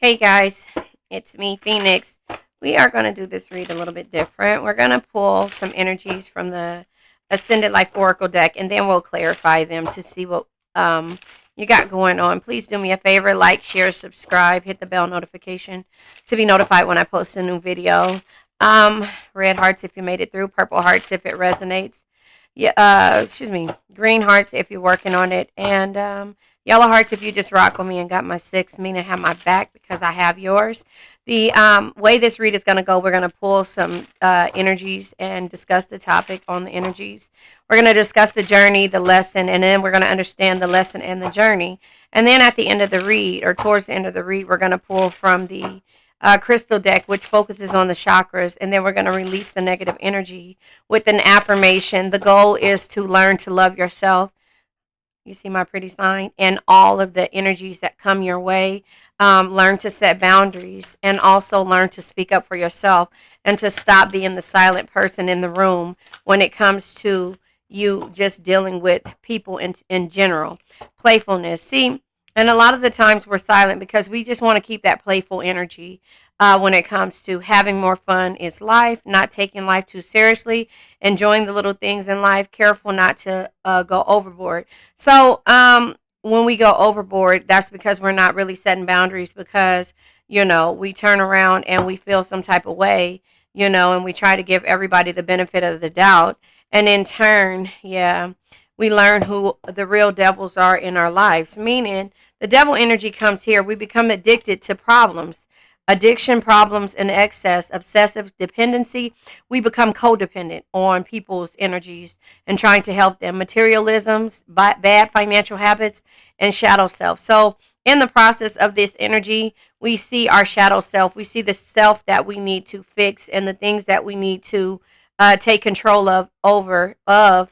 Hey guys, it's me, Phoenix. We are going to do this read a little bit different. We're going to pull some energies from the Ascended Life Oracle deck, and then we'll clarify them to see what you got going on. Please do me a favor, like, share, subscribe, hit the bell notification to be notified when I post a new video. Red hearts if you made it through, purple hearts if it resonates. Yeah, green hearts if you're working on it, and yellow hearts if you just rock with me and got my six, meaning have my back because I have yours. The way this read is going to go, we're going to pull some energies and discuss the topic on the energies. We're going to discuss the journey, the lesson, and then we're going to understand the lesson and the journey. And then at the end of the read, or towards the end of the read, we're going to pull from the crystal deck, which focuses on the chakras, and then we're going to release the negative energy with an affirmation. The goal is to learn to love yourself. You see my pretty sign, and all of the energies that come your way. Learn to set boundaries, and also learn to speak up for yourself, and to stop being the silent person in the room when it comes to you just dealing with people in general. Playfulness. See, and a lot of the times we're silent because we just want to keep that playful energy. When it comes to having more fun is life, not taking life too seriously, enjoying the little things in life, careful not to go overboard. So when we go overboard, that's because we're not really setting boundaries, because, we turn around and we feel some type of way, and we try to give everybody the benefit of the doubt. And in turn, we learn who the real devils are in our lives, meaning the devil energy comes here. We become addicted to problems. Addiction, problems, and excess, obsessive dependency. We become codependent on people's energies and trying to help them. Materialisms, bad financial habits, and shadow self. So in the process of this energy, we see our shadow self. We see the self that we need to fix and the things that we need to take control of,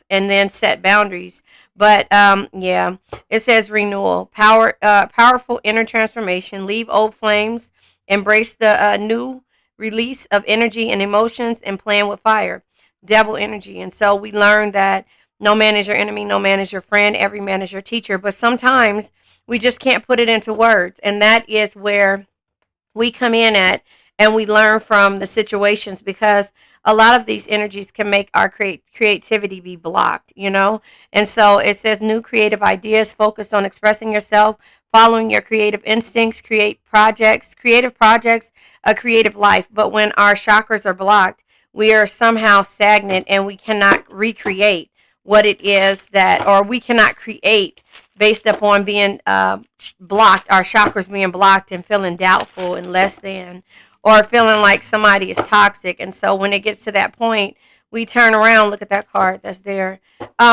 and then set boundaries. But it says renewal, powerful inner transformation. Leave old flames. Embrace the new release of energy and emotions, and plan with fire. Devil energy. And so we learn that no man is your enemy, no man is your friend, every man is your teacher. But sometimes we just can't put it into words. And that is where we come in at, and we learn from the situations, because a lot of these energies can make our creativity be blocked, And so it says new creative ideas, focused on expressing yourself, following your creative instincts, creative projects, a creative life. But when our chakras are blocked, we are somehow stagnant, and we cannot recreate what it is that, or we cannot create based upon being blocked, our chakras being blocked, and feeling doubtful and less than, or feeling like somebody is toxic. And so when it gets to that point, we turn around. Look at that card that's there.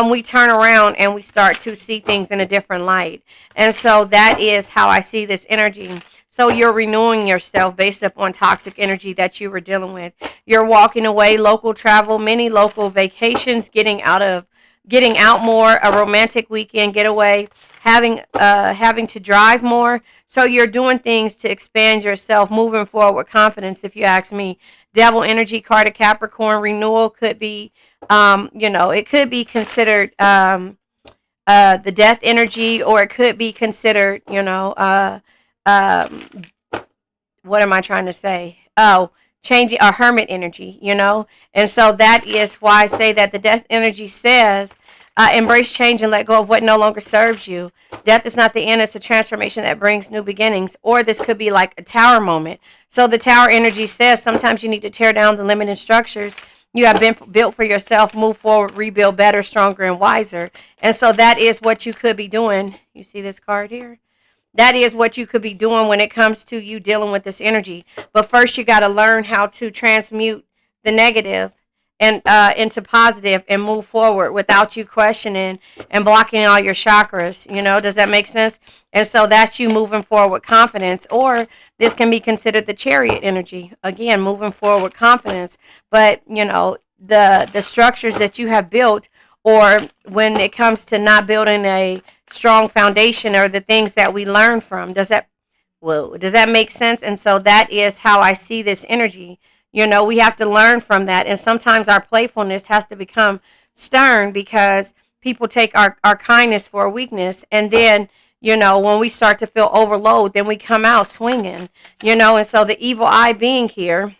We turn around and we start to see things in a different light. And so that is how I see this energy. So you're renewing yourself based upon toxic energy that you were dealing with. You're walking away, local travel, many local vacations, getting out more, a romantic weekend getaway, having to drive more. So you're doing things to expand yourself, moving forward with confidence, if you ask me. Devil energy card of Capricorn. Renewal could be, it could be considered the death energy, or it could be considered, what am I trying to say? Oh, changing a hermit energy, And so that is why I say that the death energy says, embrace change and let go of what no longer serves you. Death is not the end, it's a transformation that brings new beginnings. Or this could be like a tower moment. So the tower energy says sometimes you need to tear down the limiting structures you have been built for yourself, move forward, rebuild better, stronger, and wiser. And so that is what you could be doing. You see this card here? That is what you could be doing when it comes to you dealing with this energy. But first, you got to learn how to transmute the negative and into positive, and move forward without you questioning and blocking all your chakras. Does that make sense? And so that's you moving forward with confidence. Or this can be considered the chariot energy. Again, moving forward with confidence. But, the structures that you have built, or when it comes to not building a strong foundation, or the things that we learn from. Does that make sense? And so that is how I see this energy. We have to learn from that. And sometimes our playfulness has to become stern, because people take our kindness for a weakness. And then, When we start to feel overload, then we come out swinging, and so the evil eye being here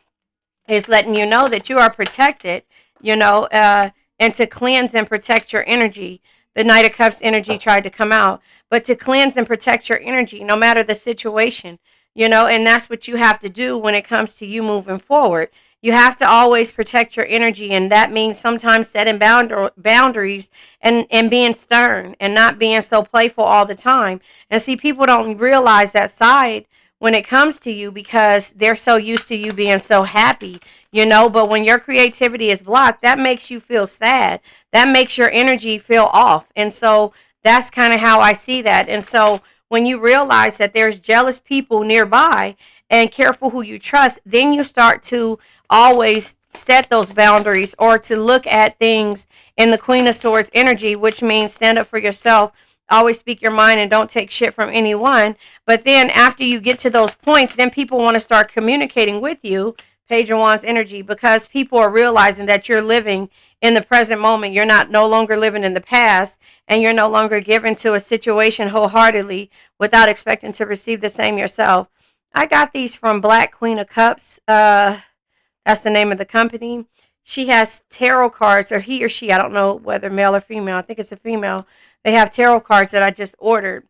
is letting you know that you are protected, you know, uh, and to cleanse and protect your energy. The Knight of Cups energy tried to come out, but to cleanse and protect your energy, no matter the situation, and that's what you have to do when it comes to you moving forward. You have to always protect your energy, and that means sometimes setting boundaries and being stern and not being so playful all the time. And see, people don't realize that side when it comes to you because they're so used to you being so happy, but when your creativity is blocked, that makes you feel sad. That makes your energy feel off. And so that's kind of how I see that. And so when you realize that there's jealous people nearby and careful who you trust, then you start to always set those boundaries or to look at things in the Queen of Swords energy, which means stand up for yourself, always speak your mind, and don't take shit from anyone. But then after you get to those points, then people want to start communicating with you, Page of Wands energy, because people are realizing that you're living in the present moment. You're not no longer living in the past, and you're no longer given to a situation wholeheartedly without expecting to receive the same yourself. I got these from Black Queen of Cups. That's the name of the company. She has tarot cards, or he or she, I don't know whether male or female. I think it's a female. They have tarot cards that I just ordered.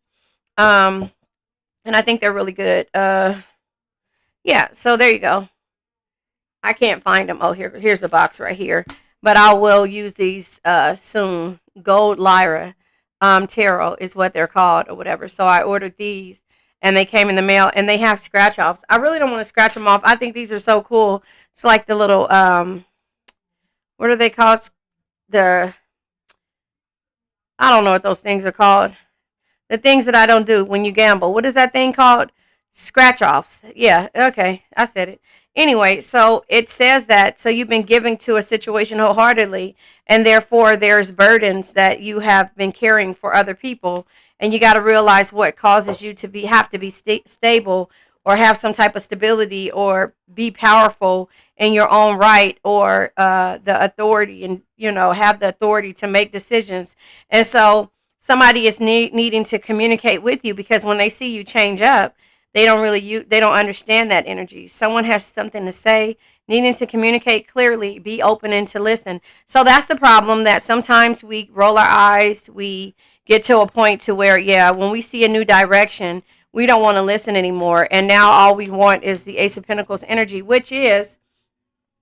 And I think they're really good. Yeah, so there you go. I can't find them. Oh, here's the box right here. But I will use these soon. Gold Lyra tarot is what they're called or whatever. So I ordered these and they came in the mail and they have scratch offs. I really don't want to scratch them off. I think these are so cool. It's like the little what are they called? The I don't know what those things are called. The things that I don't do when you gamble. What is that thing called? Scratch offs. Yeah, okay. I said it. Anyway, so it says that so you've been giving to a situation wholeheartedly, and therefore there's burdens that you have been carrying for other people, and you got to realize what causes you to be stable or have some type of stability or be powerful in your own right or the authority and have the authority to make decisions. And so somebody is needing to communicate with you because when they see you change up, they don't understand that energy. Someone has something to say, needing to communicate clearly, be open and to listen. So that's the problem, that sometimes we roll our eyes, we get to a point to where, yeah, when we see a new direction, we don't want to listen anymore. And now all we want is the Ace of Pentacles energy, which is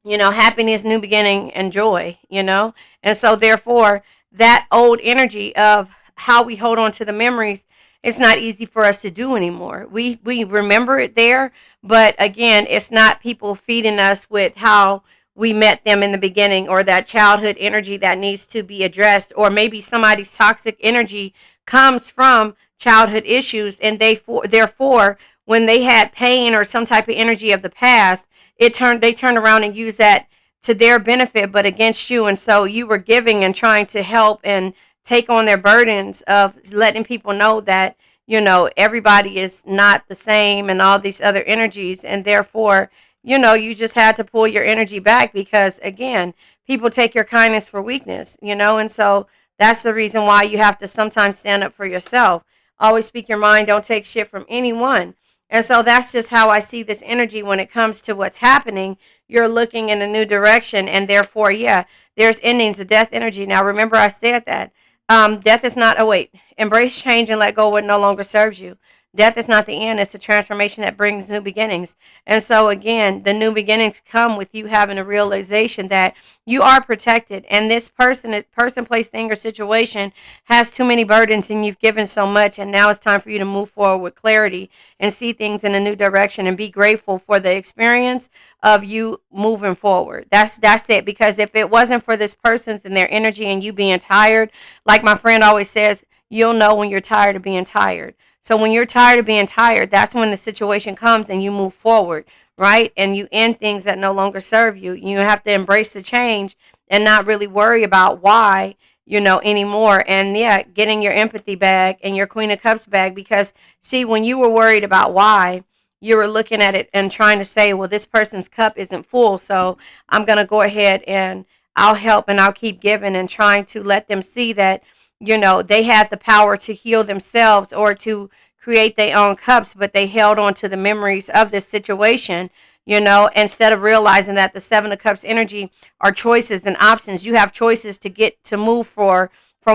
happiness, new beginning, and joy, And so, therefore, that old energy of how we hold on to the memories, it's not easy for us to do anymore. We remember it there, but again, it's not people feeding us with how we met them in the beginning or that childhood energy that needs to be addressed, or maybe somebody's toxic energy comes from childhood issues and therefore when they had pain or some type of energy of the past, they turned around and used that to their benefit but against you. And so you were giving and trying to help and take on their burdens of letting people know that everybody is not the same and all these other energies, and therefore you just had to pull your energy back because again, people take your kindness for weakness, and so that's the reason why you have to sometimes stand up for yourself. Always speak your mind, don't take shit from anyone. And so that's just how I see this energy when it comes to what's happening. You're looking in a new direction, and therefore, yeah, there's endings of death energy. Now, remember I said that. Death is not, oh wait, embrace change and let go of what no longer serves you. Death is not the end, it's a transformation that brings new beginnings. And so again, the new beginnings come with you having a realization that you are protected, and this person, place, thing, or situation has too many burdens, and you've given so much, and now it's time for you to move forward with clarity and see things in a new direction and be grateful for the experience of you moving forward. That's it. Because if it wasn't for this person's and their energy and you being tired, like my friend always says, you'll know when you're tired of being tired. So when you're tired of being tired, that's when the situation comes and you move forward, right? And you end things that no longer serve you. You have to embrace the change and not really worry about why, anymore. And yeah, getting your empathy bag and your Queen of Cups bag, because see, when you were worried about why, you were looking at it and trying to say, well, this person's cup isn't full, so I'm going to go ahead and I'll help and I'll keep giving and trying to let them see that they had the power to heal themselves or to create their own cups, but they held on to the memories of this situation, instead of realizing that the Seven of Cups energy are choices and options. You have choices to get to move from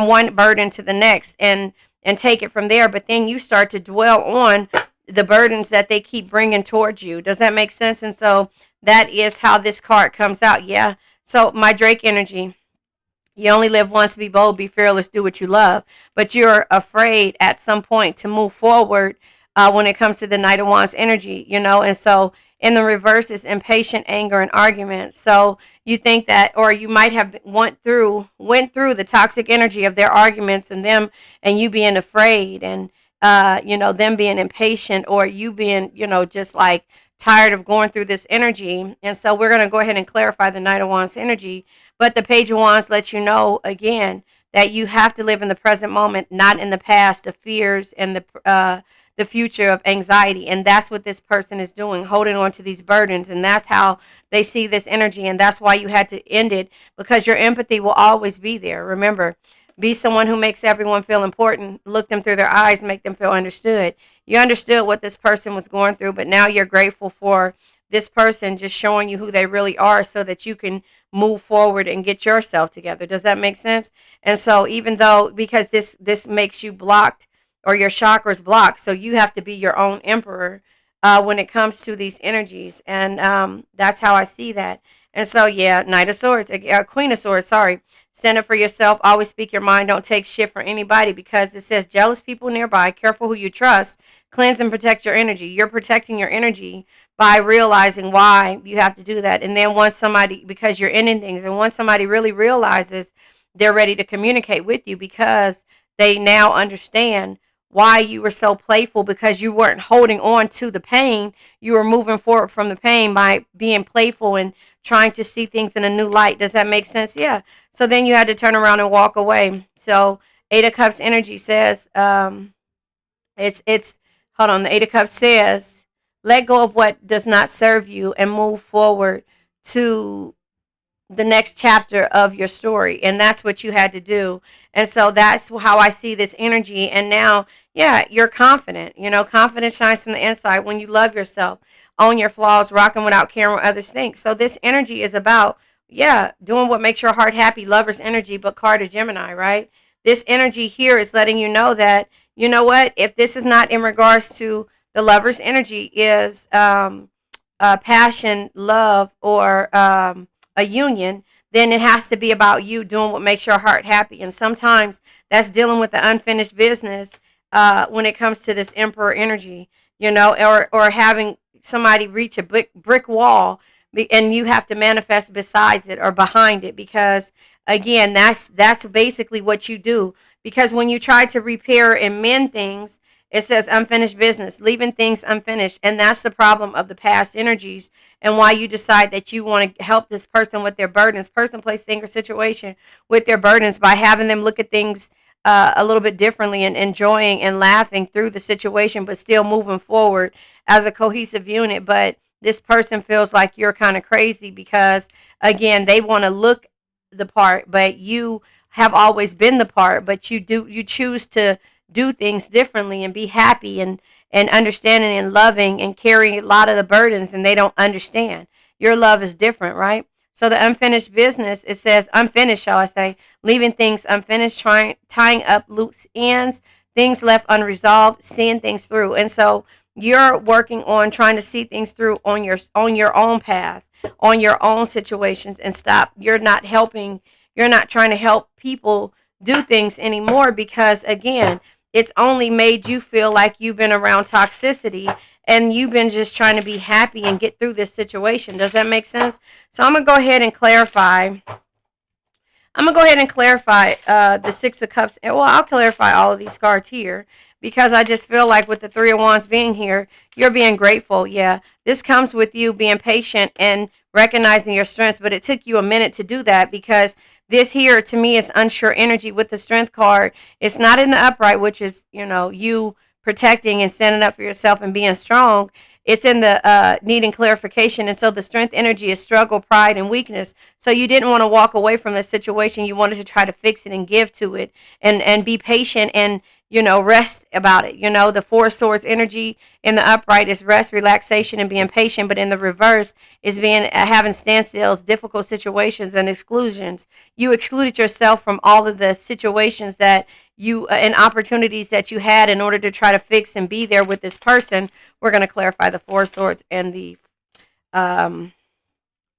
one burden to the next and take it from there. But then you start to dwell on the burdens that they keep bringing towards you. Does that make sense? And so that is how this card comes out. Yeah. So my Drake energy. You only live once. Be bold, be fearless, do what you love. But you're afraid at some point to move forward when it comes to the Knight of Wands energy, And so in the reverse is impatient, anger, and argument. So you think that, or you might have went through the toxic energy of their arguments and them and you being afraid and them being impatient or you being, just like tired of going through this energy. And so we're going to go ahead and clarify the Knight of Wands energy. But the Page of Wands lets you know again that you have to live in the present moment, not in the past, the fears and the future of anxiety. And that's what this person is doing, holding on to these burdens. And that's how they see this energy. And that's why you had to end it, because your empathy will always be there. Remember, be someone who makes everyone feel important. Look them through their eyes, make them feel understood. You understood what this person was going through, but now you're grateful for this person just showing you who they really are so that you can move forward and get yourself together. Does that make sense? And so even though, because this makes you blocked or your chakras blocked, so you have to be your own emperor when it comes to these energies. And that's how I see that. And so, yeah, Knight of Swords, Queen of Swords, sorry. Stand up for yourself. Always speak your mind. Don't take shit from anybody, because it says jealous people nearby. Careful who you trust. Cleanse and protect your energy. You're protecting your energy by realizing why you have to do that. And then once somebody, because you're ending things, and once somebody really realizes, they're ready to communicate with you because they now understand why you were so playful, because you weren't holding on to the pain. You were moving forward from the pain by being playful and trying to see things in a new light. Does that make sense? Yeah. So then you had to turn around and walk away. So Eight of Cups energy says, it's hold on. The Eight of Cups says, let go of what does not serve you and move forward to the next chapter of your story. And that's what you had to do. And so that's how I see this energy. And now, yeah, you're confident. Confidence shines from the inside when you love yourself, own your flaws, rocking without caring what others think. So this energy is about, yeah, doing what makes your heart happy, lover's energy, but card of Gemini, right? This energy here is letting you know that, you know what, if this is not in regards to the lover's energy is passion, love, or a union, then it has to be about you doing what makes your heart happy. And sometimes that's dealing with the unfinished business when it comes to this emperor energy, or having somebody reach a brick wall and you have to manifest besides it or behind it, because again, that's basically what you do. Because when you try to repair and mend things, it says unfinished business, leaving things unfinished. And that's the problem of the past energies, and why you decide that you want to help this person with their burdens, person, place, thing, or situation with their burdens, by having them look at things a little bit differently and enjoying and laughing through the situation, but still moving forward as a cohesive unit. But this person feels like you're kind of crazy because, again, they want to look the part, but you have always been the part, but you choose to do things differently and be happy and understanding and loving and carrying a lot of the burdens, and they don't understand. Your love is different, right? So the unfinished business, it says unfinished, shall I say, leaving things unfinished, tying up loose ends, things left unresolved, seeing things through. And so you're working on trying to see things through on your own path, on your own situations, and stop. You're not trying to help people do things anymore, because again, it's only made you feel like you've been around toxicity and you've been just trying to be happy and get through this situation. Does that make sense? So I'm going to go ahead and clarify. The Six of Cups. Well, I'll clarify all of these cards here, because I just feel like with the Three of Wands being here, you're being grateful. Yeah, this comes with you being patient and recognizing your strengths, but it took you a minute to do that, because this here to me is unsure energy with the Strength card. It's not in the upright, which is, you protecting and standing up for yourself and being strong. it's in the needing clarification. And so the strength energy is struggle, pride, and weakness. So you didn't want to walk away from the situation. You wanted to try to fix it and give to it, and be patient, and rest about it. The Four of Swords energy in the upright is rest, relaxation, and being patient. But in the reverse is being having standstills, difficult situations, and exclusions. You excluded yourself from all of the situations that you and opportunities that you had in order to try to fix and be there with this person. We're going to clarify the Four of Swords and the um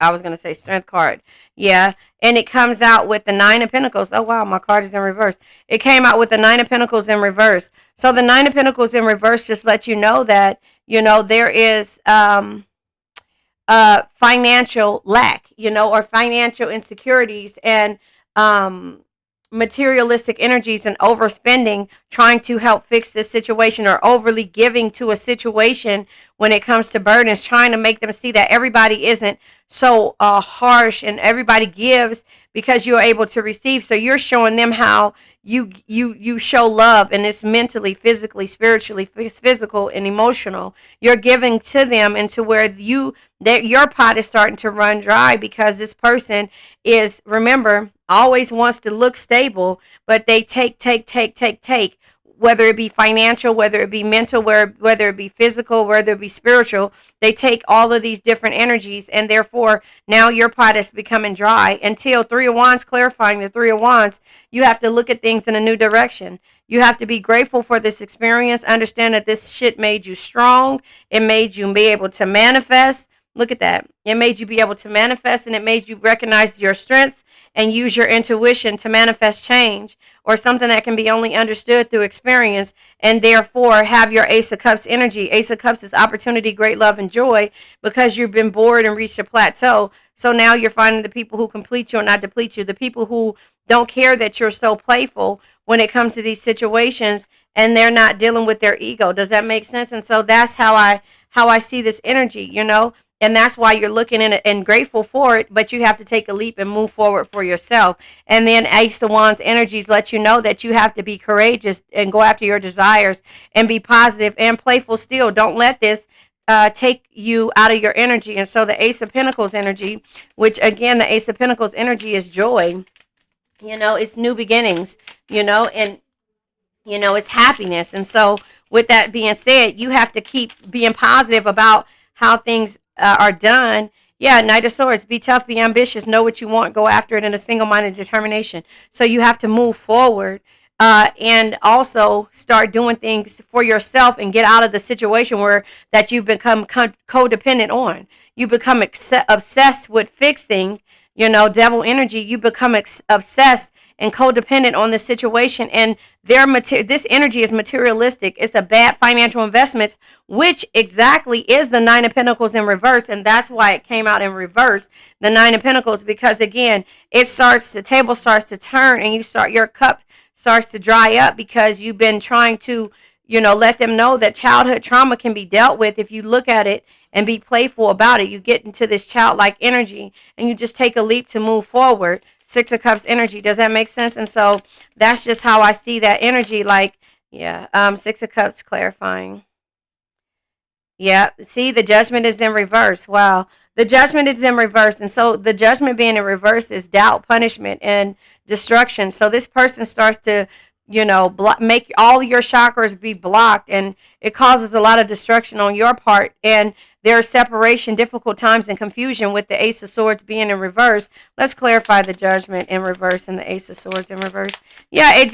I was going to say strength card. Yeah. And it comes out with the Nine of Pentacles. Oh, wow. My card is in reverse. It came out with the Nine of Pentacles in reverse. So the Nine of Pentacles in reverse just lets you know that, there is financial lack, or financial insecurities, and um, materialistic energies, and overspending, trying to help fix this situation, or overly giving to a situation when it comes to burdens, trying to make them see that everybody isn't so harsh, and everybody gives because you're able to receive. So you're showing them how you show love, and it's mentally, physically, spiritually, physical, and emotional. You're giving to them, and to where your pot is starting to run dry, because this person is, remember, always wants to look stable, but they take, whether it be financial, whether it be mental, whether it be physical, whether it be spiritual. They take all of these different energies, and therefore now your pot is becoming dry. Until Three of Wands, clarifying the Three of Wands, you have to look at things in a new direction. You have to be grateful for this experience. Understand that this shit made you strong. It made you be able to manifest. Look at that. It made you be able to manifest, and it made you recognize your strengths and use your intuition to manifest change, or something that can be only understood through experience, and therefore have your Ace of Cups energy. Ace of Cups is opportunity, great love, and joy, because you've been bored and reached a plateau. So now you're finding the people who complete you and not deplete you, the people who don't care that you're so playful when it comes to these situations, and they're not dealing with their ego. Does that make sense? And so that's how I see this energy, and that's why you're looking in it and grateful for it, but you have to take a leap and move forward for yourself. And then Ace of Wands energies let you know that you have to be courageous and go after your desires, and be positive and playful still. Don't let this take you out of your energy. And so the Ace of Pentacles energy, which again, the Ace of Pentacles energy is joy. It's new beginnings, and it's happiness. And so with that being said, you have to keep being positive about how things are done. Yeah, Knight of Swords, be tough, be ambitious, know what you want, go after it in a single-minded determination. So you have to move forward, and also start doing things for yourself, and get out of the situation where that you've become codependent on. You become obsessed with fixing, devil energy. You become obsessed and codependent on the situation, and this energy is materialistic. It's a bad financial investments, which exactly is the Nine of Pentacles in reverse, and that's why it came out in reverse, the Nine of Pentacles, because again, the table starts to turn, and your cup starts to dry up, because you've been trying to let them know that childhood trauma can be dealt with if you look at it and be playful about it. You get into this childlike energy, and you just take a leap to move forward. Six of Cups energy. Does that make sense? And so that's just how I see that energy. Six of Cups clarifying. Yeah. See, the Judgment is in reverse. Wow. The Judgment is in reverse. And so the Judgment being in reverse is doubt, punishment, and destruction. So this person starts to make all your chakras be blocked, and it causes a lot of destruction on your part, and there's separation, difficult times, and confusion with the Ace of Swords being in reverse. Let's clarify the Judgment in reverse and the Ace of Swords in reverse. Yeah,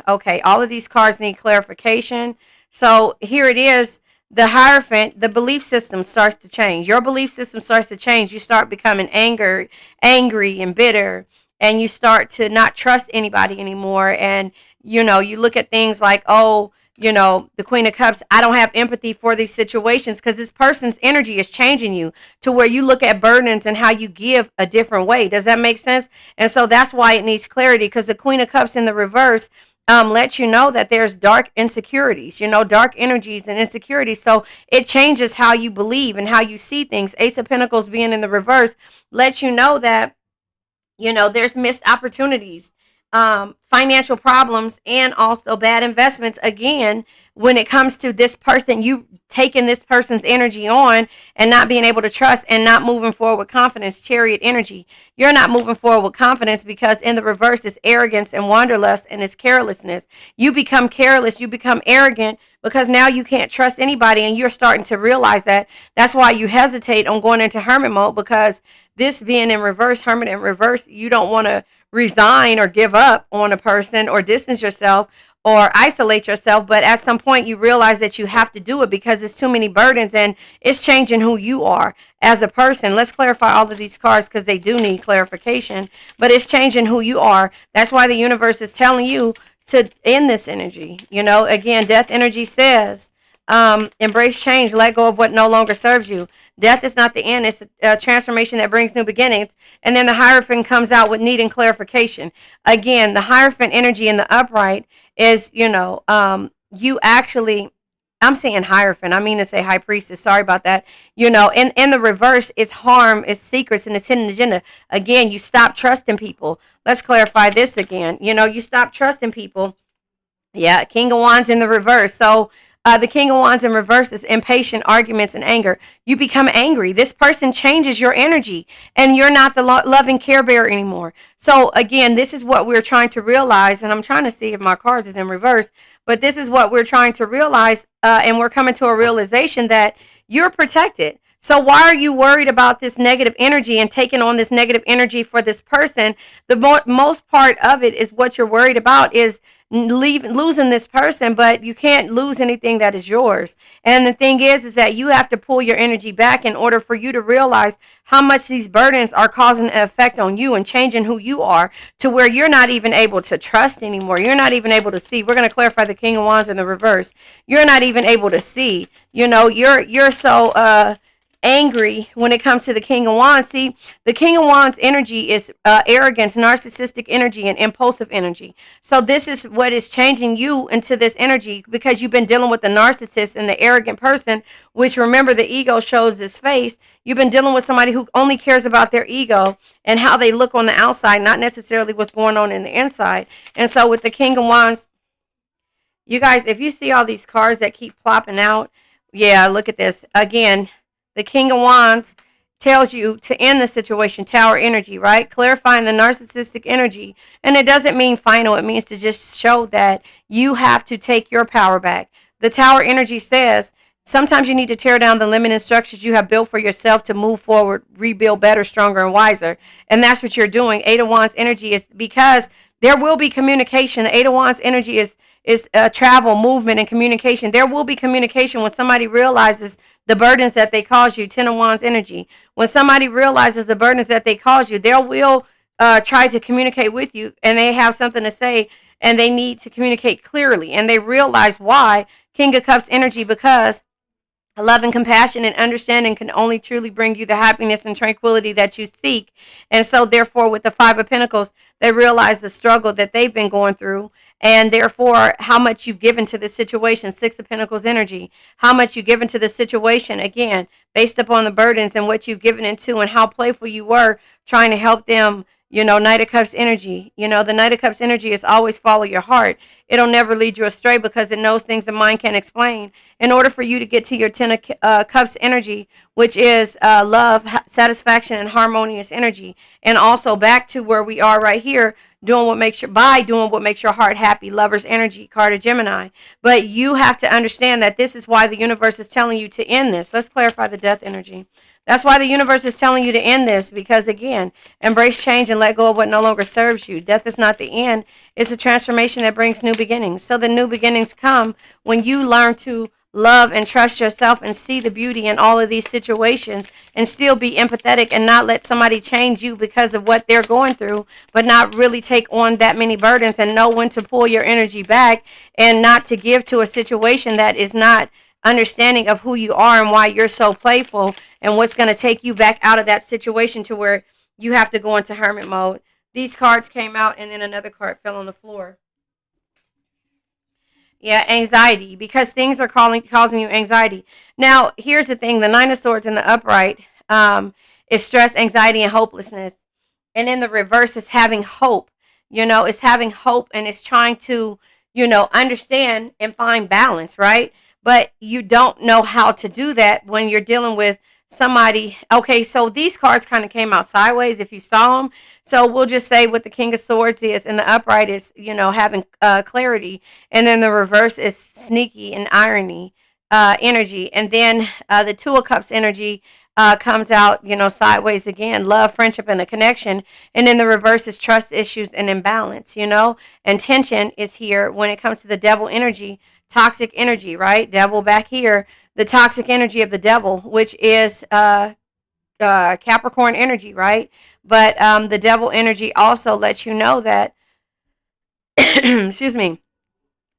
okay, all of these cards need clarification. So here it is. The Hierophant, the belief system starts to change. Your belief system starts to change. You start becoming angry and bitter, and you start to not trust anybody anymore. And, you look at things like, the Queen of Cups, I don't have empathy for these situations, because this person's energy is changing you to where you look at burdens and how you give a different way. Does that make sense? And so that's why it needs clarity, because the Queen of Cups in the reverse lets you know that there's dark insecurities, dark energies and insecurities. So it changes how you believe and how you see things. Ace of Pentacles being in the reverse lets you know that there's missed opportunities. financial problems and also bad investments. Again, when it comes to this person, you taking this person's energy on and not being able to trust and not moving forward with confidence. Chariot energy. You're not moving forward with confidence because in the reverse is arrogance and wanderlust and it's carelessness. You become careless, you become arrogant because now you can't trust anybody and you're starting to realize that. That's why you hesitate on going into hermit mode, because this being in reverse, hermit in reverse, you don't want to resign or give up on a person or distance yourself or isolate yourself, but at some point you realize that you have to do it because it's too many burdens and it's changing who you are as a person. Let's clarify all of these cards because they do need clarification, but it's changing who you are. That's why the universe is telling you to end this energy. You know, again, death energy says, embrace change, let go of what no longer serves you. Death is not the end, it's a transformation that brings new beginnings. And then the Hierophant comes out with needing clarification. Again, the Hierophant energy in the upright is, you actually, I'm saying Hierophant, I mean to say High Priestess, sorry about that. In the reverse, it's harm, it's secrets, and it's hidden agenda. Again, you stop trusting people. Let's clarify this again. You stop trusting people. Yeah, King of Wands in the reverse. So the King of Wands in reverse is impatient, arguments, and anger. You become angry. This person changes your energy, and you're not the loving care bearer anymore. So again, this is what we're trying to realize, and I'm trying to see if my cards is in reverse, but this is what we're trying to realize, and we're coming to a realization that you're protected. So why are you worried about this negative energy and taking on this negative energy for this person? The most part of it is what you're worried about is losing this person, but you can't lose anything that is yours. And the thing is that you have to pull your energy back in order for you to realize how much these burdens are causing an effect on you and changing who you are to where you're not even able to trust anymore. You're not even able to see. We're going to clarify the King of Wands in the reverse. You're not even able to see. You're so angry when it comes to the King of Wands. See, the King of Wands energy is arrogance, narcissistic energy, and impulsive energy. So this is what is changing you into this energy because you've been dealing with the narcissist and the arrogant person, which, remember, the ego shows this face. You've been dealing with somebody who only cares about their ego and how they look on the outside, not necessarily what's going on in the inside. And so with the King of Wands, you guys, if you see all these cards that keep plopping out, yeah, look at this. Again, the King of Wands tells you to end the situation, Tower energy, right? Clarifying the narcissistic energy. And it doesn't mean final. It means to just show that you have to take your power back. The Tower energy says sometimes you need to tear down the limiting structures you have built for yourself to move forward, rebuild better, stronger, and wiser. And that's what you're doing. Eight of Wands energy is because there will be communication. The Eight of Wands energy is travel, movement, and communication. There will be communication when somebody realizes the burdens that they cause you. Ten of Wands energy. When somebody realizes the burdens that they cause you, they will try to communicate with you, and they have something to say, and they need to communicate clearly, and they realize why. King of Cups energy, because love and compassion and understanding can only truly bring you the happiness and tranquility that you seek. And so, therefore, with the Five of Pentacles, they realize the struggle that they've been going through, and therefore, how much you've given to this situation. Six of Pentacles energy, how much you've given to the situation, again, based upon the burdens and what you've given into and how playful you were trying to help them. Knight of Cups energy. The Knight of Cups energy is always follow your heart. It'll never lead you astray because it knows things the mind can't explain. In order for you to get to your Ten of Cups energy, which is love, satisfaction, and harmonious energy, and also back to where we are right here, doing what makes your heart happy, lover's energy, card of Gemini. But you have to understand that this is why the universe is telling you to end this. Let's clarify the death energy. That's why the universe is telling you to end this because, again, embrace change and let go of what no longer serves you. Death is not the end. It's a transformation that brings new beginnings. So the new beginnings come when you learn to love and trust yourself and see the beauty in all of these situations and still be empathetic and not let somebody change you because of what they're going through, but not really take on that many burdens and know when to pull your energy back and not to give to a situation that is not understanding of who you are and why you're so playful and what's going to take you back out of that situation to where you have to go into hermit mode. These cards came out and then another card fell on the floor. Yeah, anxiety, because things are causing you anxiety. Now, here's the thing. The Nine of Swords in the upright is stress, anxiety, and hopelessness. And in the reverse is having hope. It's having hope and it's trying to, understand and find balance, right? But you don't know how to do that when you're dealing with somebody. Okay, so these cards kind of came out sideways if you saw them. So we'll just say what the King of Swords is, and the upright is, having clarity, and then the reverse is sneaky and irony energy, and then the Two of Cups energy comes out, sideways again, love, friendship, and a connection. And then the reverse is trust issues and imbalance, and tension is here when it comes to the devil energy, toxic energy, right? Devil back here, the toxic energy of the devil, which is Capricorn energy, right? But the devil energy also lets you know that, excuse me,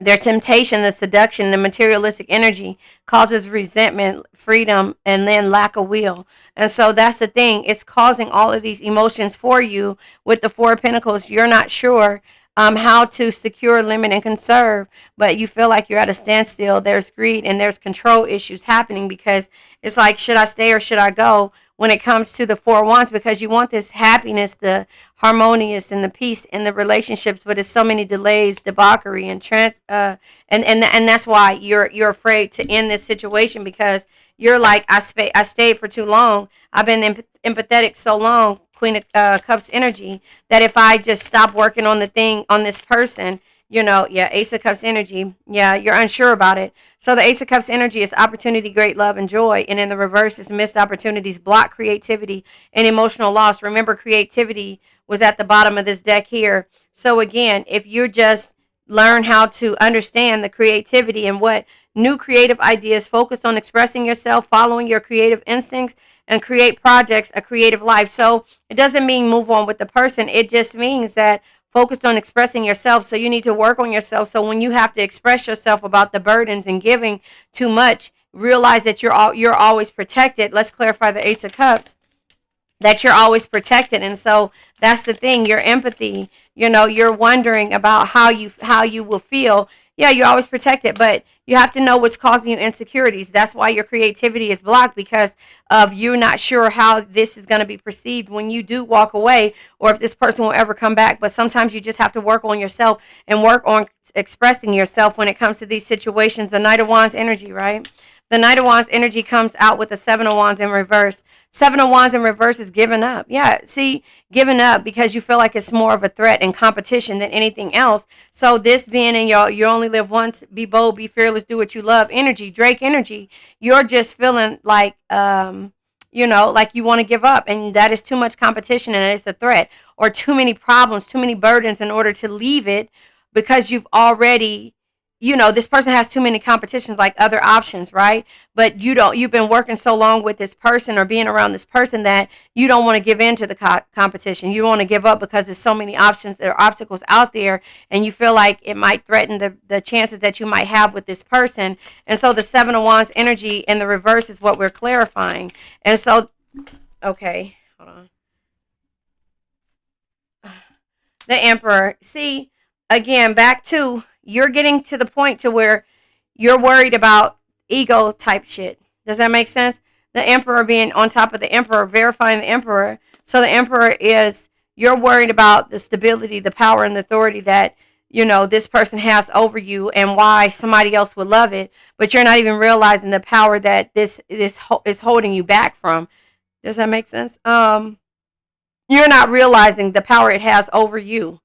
their temptation, the seduction, the materialistic energy causes resentment, freedom, and then lack of will. And so that's the thing. It's causing all of these emotions for you with the Four of Pentacles. You're not sure how to secure, limit, and conserve, but you feel like you're at a standstill. There's greed and there's control issues happening because it's like, should I stay or should I go? When it comes to the Four of Wands, because you want this happiness, the harmonious and the peace in the relationships, but it's so many delays, debauchery, and and that's why you're afraid to end this situation, because you're like, I stayed for too long. I've been empathetic so long, Queen of Cups energy, that if I just stop working on the thing on this person, yeah, Ace of Cups energy, yeah, you're unsure about it. So the Ace of Cups energy is opportunity, great love, and joy. And in the reverse is missed opportunities, block creativity, and emotional loss. Remember, creativity was at the bottom of this deck here. So again, if you just learn how to understand the creativity and what new creative ideas, focus on expressing yourself, following your creative instincts, and create projects, a creative life. So it doesn't mean move on with the person. It just means that focused on expressing yourself. So you need to work on yourself. So when you have to express yourself about the burdens and giving too much, realize that you're always protected. Let's clarify the Ace of Cups, that you're always protected. And so that's the thing, your empathy, you're wondering about how you will feel. Yeah, you're always protected, but you have to know what's causing you insecurities. That's why your creativity is blocked, because of you not sure how this is going to be perceived when you do walk away, or if this person will ever come back. But sometimes you just have to work on yourself and work on expressing yourself when it comes to these situations. The Knight of Wands energy, right? The Knight of Wands energy comes out with the Seven of Wands in reverse. Seven of Wands in reverse is giving up. Yeah, see, giving up because you feel like it's more of a threat and competition than anything else. So this being in your you only live once, be bold, be fearless, do what you love energy, Drake energy, you're just feeling like, like you want to give up, and that is too much competition and it's a threat, or too many problems, too many burdens in order to leave it, because you've already, this person has too many competitions, like other options, right? But you've been working so long with this person or being around this person that you don't want to give in to the competition. You don't want to give up because there's so many options, there are obstacles out there, and you feel like it might threaten the chances that you might have with this person. And so the Seven of Wands energy in the reverse is what we're clarifying. And so, okay, hold on. The Emperor. See, again, back to, you're getting to the point to where you're worried about ego type shit. Does that make sense? The Emperor being on top of the Emperor, verifying the Emperor. So the Emperor is, you're worried about the stability, the power, and the authority that, this person has over you, and why somebody else would love it, but you're not even realizing the power that this is holding you back from. Does that make sense? You're not realizing the power it has over you.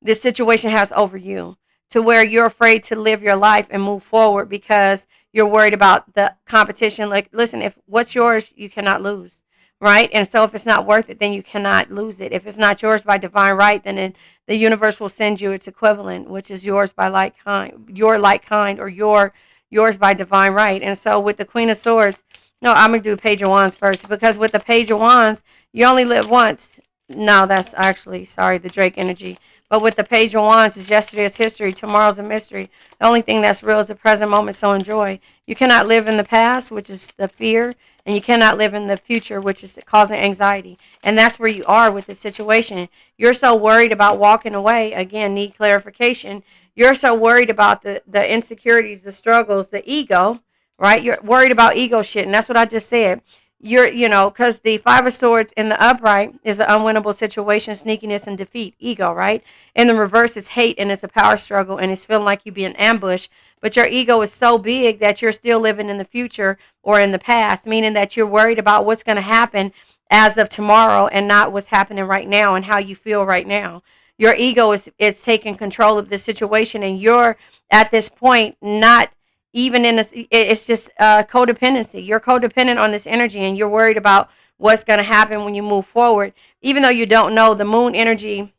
This situation has over you, to where you're afraid to live your life and move forward because you're worried about the competition. Like, listen, if what's yours, you cannot lose, right? And so if it's not worth it, then you cannot lose it. If it's not yours by divine right, then the universe will send you its equivalent, which is yours by like kind, your like kind, or yours by divine right. And so with the Queen of Swords, no, I'm going to do Page of Wands first, because with the Page of Wands, you only live once. No, that's actually, sorry, the Drake energy. But with the Page of Wands, is yesterday is history, tomorrow's a mystery. The only thing that's real is the present moment, so enjoy. You cannot live in the past, which is the fear, and you cannot live in the future, which is causing anxiety. And that's where you are with this situation. You're so worried about walking away. Again, need clarification. You're so worried about the insecurities, the struggles, the ego, right? You're worried about ego shit, and that's what I just said. because the Five of Swords in the upright is an unwinnable situation, sneakiness and defeat, ego, right? In the reverse is hate and it's a power struggle and it's feeling like you being ambushed. But your ego is so big that you're still living in the future or in the past, meaning that you're worried about what's going to happen as of tomorrow and not what's happening right now and how you feel right now. Your ego is taking control of the situation, and you're at this point not even in this. It's just codependency. You're codependent on this energy, and you're worried about what's going to happen when you move forward, even though you don't know. The moon energy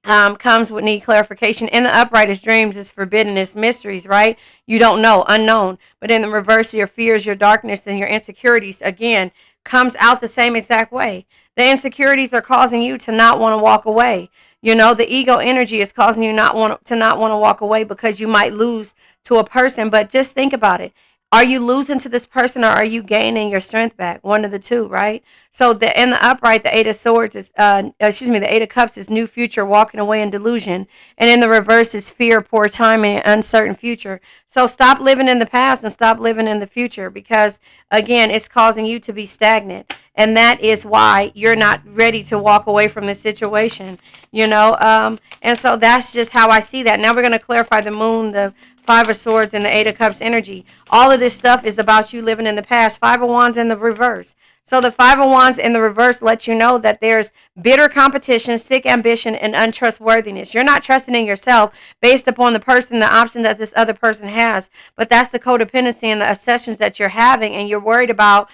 comes with need clarification. In the upright is dreams, is forbidden, is mysteries, right? You don't know, unknown. But in the reverse, your fears, your darkness, and your insecurities, again, comes out the same exact way. The insecurities are causing you to not want to walk away. The ego energy is causing you not want to walk away because you might lose to a person. But just think about it. Are you losing to this person or are you gaining your strength back? One of the two, right? So in the upright, the Eight of Swords is, the Eight of Cups is new future, walking away in delusion. And in the reverse is fear, poor timing, and uncertain future. So stop living in the past and stop living in the future because, again, it's causing you to be stagnant. And that is why you're not ready to walk away from the situation, And so that's just how I see that. Now we're going to clarify the moon, the Five of Swords, and the Eight of Cups energy. All of this stuff is about you living in the past. Five of Wands in the reverse. So the Five of Wands in the reverse lets you know that there's bitter competition, sick ambition, and untrustworthiness. You're not trusting in yourself based upon the person, the option that this other person has. But that's the codependency and the obsessions that you're having, and you're worried about,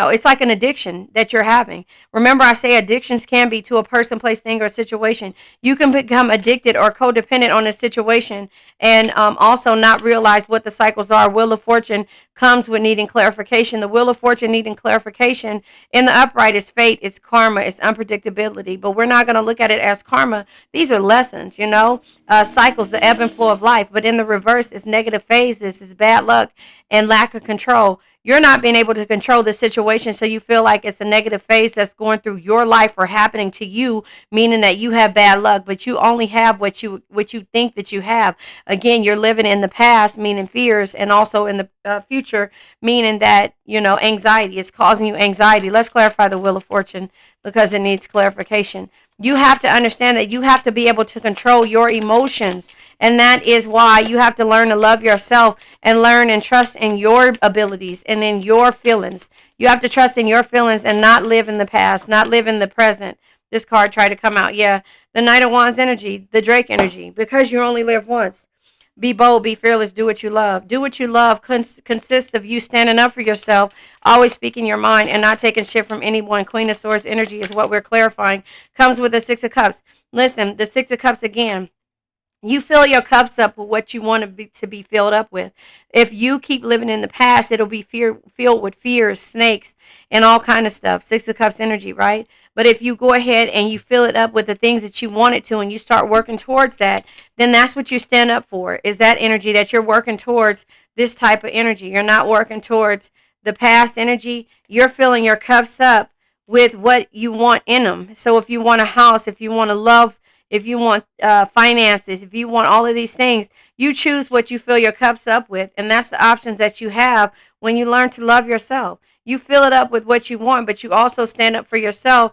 it's like an addiction that you're having. Remember, I say addictions can be to a person, place, thing, or situation. You can become addicted or codependent on a situation and also not realize what the cycles are. Wheel of Fortune comes with needing clarification. The Wheel of Fortune needing clarification in the upright is fate, it's karma, it's unpredictability. But we're not going to look at it as karma. These are lessons, cycles, the ebb and flow of life. But in the reverse is negative phases, is bad luck and lack of control. You're not being able to control the situation, so you feel like it's a negative phase that's going through your life or happening to you, meaning that you have bad luck, but you only have what you think that you have. Again, you're living in the past, meaning fears, and also in the future, meaning that, anxiety is causing you anxiety. Let's clarify the Wheel of Fortune because it needs clarification. You have to understand that you have to be able to control your emotions. And that is why you have to learn to love yourself and learn and trust in your abilities and in your feelings. You have to trust in your feelings and not live in the past, not live in the present. This card tried to come out. Yeah, the Knight of Wands energy, the Drake energy, because you only live once. Be bold, be fearless, do what you love. Do what you love consists of you standing up for yourself, always speaking your mind, and not taking shit from anyone. Queen of Swords energy is what we're clarifying. Comes with the Six of Cups. Listen, the Six of Cups again. You fill your cups up with what you want to be filled up with. If you keep living in the past, it'll be filled with fears, snakes, and all kind of stuff. Six of Cups energy, right? But if you go ahead and you fill it up with the things that you want it to and you start working towards that, then that's what you stand up for, is that energy that you're working towards, this type of energy. You're not working towards the past energy. You're filling your cups up with what you want in them. So if you want a house, if you want to love, if you want finances, if you want all of these things, you choose what you fill your cups up with. And that's the options that you have when you learn to love yourself. You fill it up with what you want, but you also stand up for yourself,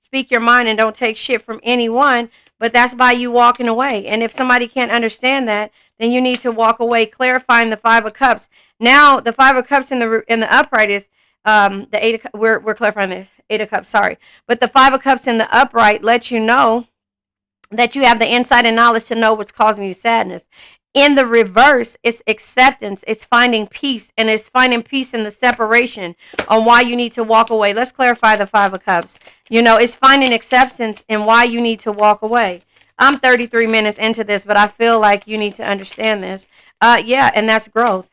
speak your mind, and don't take shit from anyone. But that's by you walking away. And if somebody can't understand that, then you need to walk away, clarifying the Five of Cups. Now, the Five of Cups in the upright is the Eight of, we're clarifying the Eight of Cups, sorry. But the Five of Cups in the upright lets you know that you have the insight and knowledge to know what's causing you sadness. In the reverse, it's acceptance, it's finding peace, and it's finding peace in the separation on why you need to walk away. Let's clarify the Five of Cups. It's finding acceptance and why you need to walk away. I'm 33 minutes into this, but I feel like you need to understand this. And that's growth.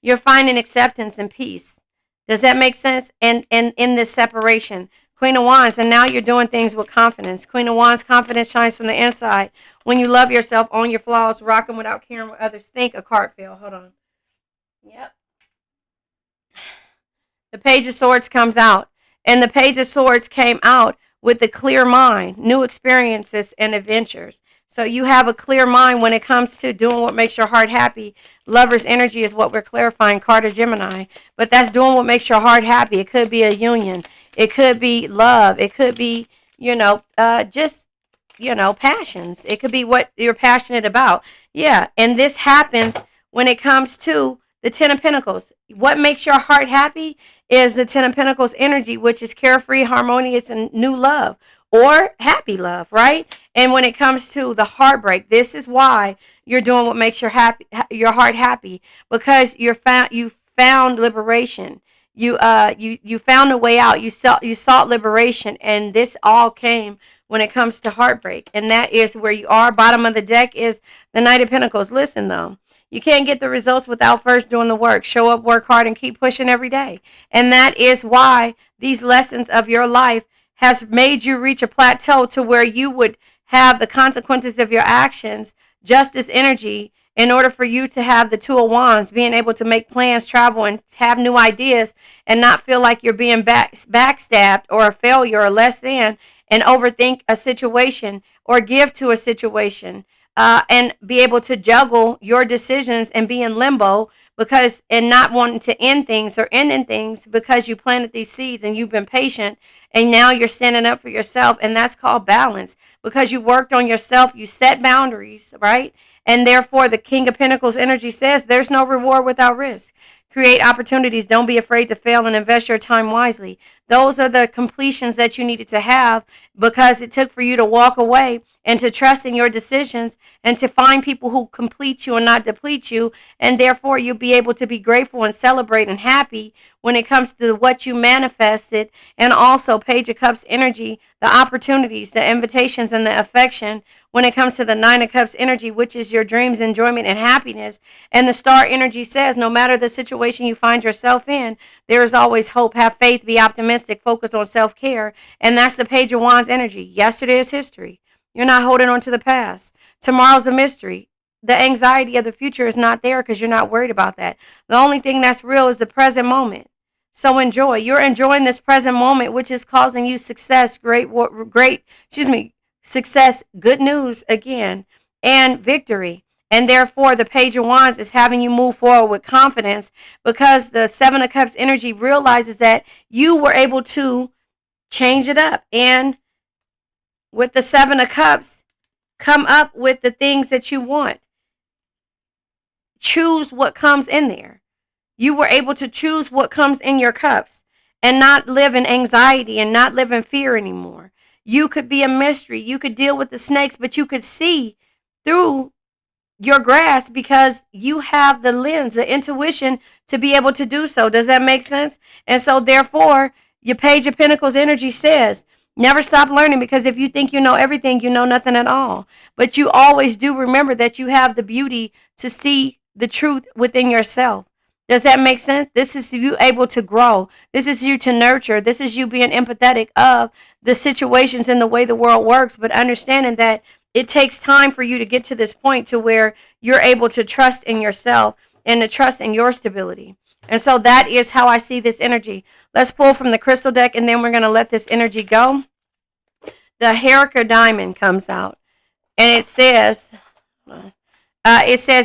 You're finding acceptance and peace. Does that make sense? And in this separation, Queen of Wands, and now you're doing things with confidence. Queen of Wands, confidence shines from the inside. When you love yourself, own your flaws, rock them without caring what others think. A card fell. Hold on. Yep. The Page of Swords comes out. And the Page of Swords came out with a clear mind, new experiences, and adventures. So you have a clear mind when it comes to doing what makes your heart happy. Lover's energy is what we're clarifying, Carter Gemini. But that's doing what makes your heart happy. It could be a union. It could be love. It could be, just, passions. It could be what you're passionate about. Yeah. And this happens when it comes to the Ten of Pentacles. What makes your heart happy is the Ten of Pentacles energy, which is carefree, harmonious, and new love or happy love, right? And when it comes to the heartbreak, this is why you're doing what makes your heart happy, because you found liberation. You found a way out. You sought liberation, and this all came when it comes to heartbreak, and that is where you are. Bottom of the deck is the Knight of Pentacles. Listen though, you can't get the results without first doing the work. Show up, work hard, and keep pushing every day. And that is why these lessons of your life has made you reach a plateau to where you would have the consequences of your actions, justice energy, in order for you to have the Two of Wands, being able to make plans, travel, and have new ideas, and not feel like you're being backstabbed or a failure or less than, and overthink a situation or give to a situation, and be able to juggle your decisions and be in limbo because and not wanting to end things or ending things because you planted these seeds and you've been patient and now you're standing up for yourself, and that's called balance because you worked on yourself, you set boundaries, right? And therefore the King of Pentacles energy says there's no reward without risk. Create opportunities. Don't be afraid to fail and invest your time wisely. Those are the completions that you needed to have because it took for you to walk away and to trust in your decisions and to find people who complete you and not deplete you. And therefore, you'll be able to be grateful and celebrate and happy when it comes to what you manifested. And also, Page of Cups energy, the opportunities, the invitations, and the affection when it comes to the Nine of Cups energy, which is your dreams, enjoyment, and happiness. And the Star energy says no matter the situation you find yourself in, there is always hope. Have faith, be optimistic, focus on self-care. And that's the Page of Wands energy. Yesterday is history. You're not holding on to the past. Tomorrow's a mystery. The anxiety of the future is not there because you're not worried about that. The only thing that's real is the present moment. So enjoy. You're enjoying this present moment, which is causing you success, success, good news again, and victory. And therefore, the Page of Wands is having you move forward with confidence because the Seven of Cups energy realizes that you were able to change it up. And with the Seven of Cups, come up with the things that you want. Choose what comes in there. You were able to choose what comes in your cups and not live in anxiety and not live in fear anymore. You could be a mystery. You could deal with the snakes, but you could see through your grass because you have the lens, the intuition to be able to do so. Does that make sense? And so therefore, your Page of Pentacles energy says, never stop learning, because if you think you know everything, you know nothing at all. But you always do remember that you have the beauty to see the truth within yourself. Does that make sense? This is you able to grow. This is you to nurture. This is you being empathetic of the situations and the way the world works, but understanding that it takes time for you to get to this point to where you're able to trust in yourself and to trust in your stability. And so that is how I see this energy. Let's pull from the crystal deck, and then we're going to let this energy go. The Herica Diamond comes out, and it says,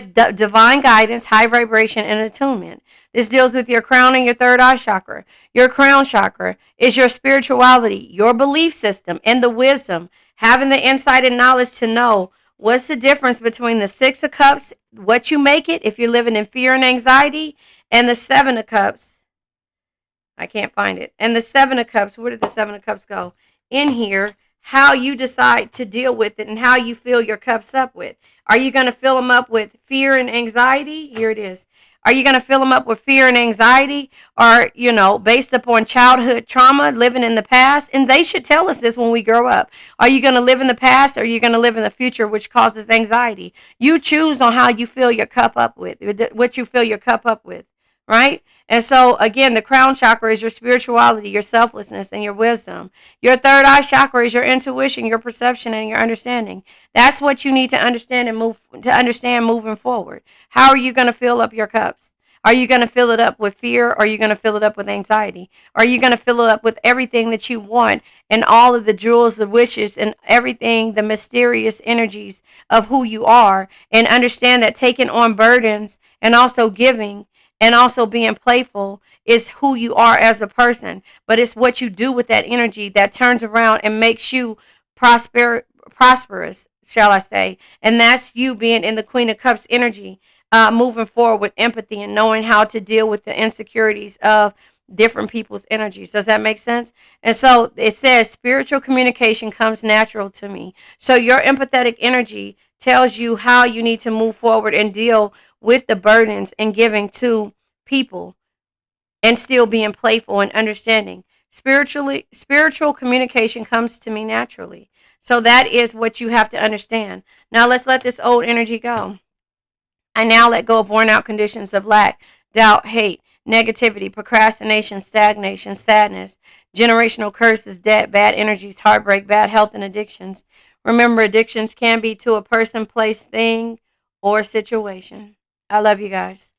divine guidance, high vibration, and attunement. This deals with your crown and your third eye chakra. Your crown chakra is your spirituality, your belief system, and the wisdom, having the insight and knowledge to know what's the difference between the Six of Cups, what you make it if you're living in fear and anxiety, and the Seven of Cups. I can't find it. And the Seven of Cups, where did the Seven of Cups go? In here, how you decide to deal with it and how you fill your cups up with. Are you going to fill them up with fear and anxiety? Here it is. Are you going to fill them up with fear and anxiety, or, based upon childhood trauma, living in the past? And they should tell us this when we grow up. Are you going to live in the past, or are you going to live in the future, which causes anxiety? You choose on how you fill your cup up with, what you fill your cup up with, right? And so, again, the crown chakra is your spirituality, your selflessness, and your wisdom. Your third eye chakra is your intuition, your perception, and your understanding. That's what you need to understand and moving forward. How are you going to fill up your cups? Are you going to fill it up with fear? Or are you going to fill it up with anxiety? Are you going to fill it up with everything that you want and all of the jewels, the wishes, and everything, the mysterious energies of who you are? And understand that taking on burdens and also giving and also being playful is who you are as a person. But it's what you do with that energy that turns around and makes you prosperous, shall I say. And that's you being in the Queen of Cups energy, moving forward with empathy and knowing how to deal with the insecurities of different people's energies. Does that make sense? And so it says spiritual communication comes natural to me. So your empathetic energy tells you how you need to move forward and deal with the burdens and giving to people and still being playful and understanding. Spiritual communication comes to me naturally. So that is what you have to understand. Now let's let this old energy go. I now let go of worn out conditions of lack, doubt, hate, negativity, procrastination, stagnation, sadness, generational curses, debt, bad energies, heartbreak, bad health, and addictions. Remember, addictions can be to a person, place, thing, or situation. I love you guys.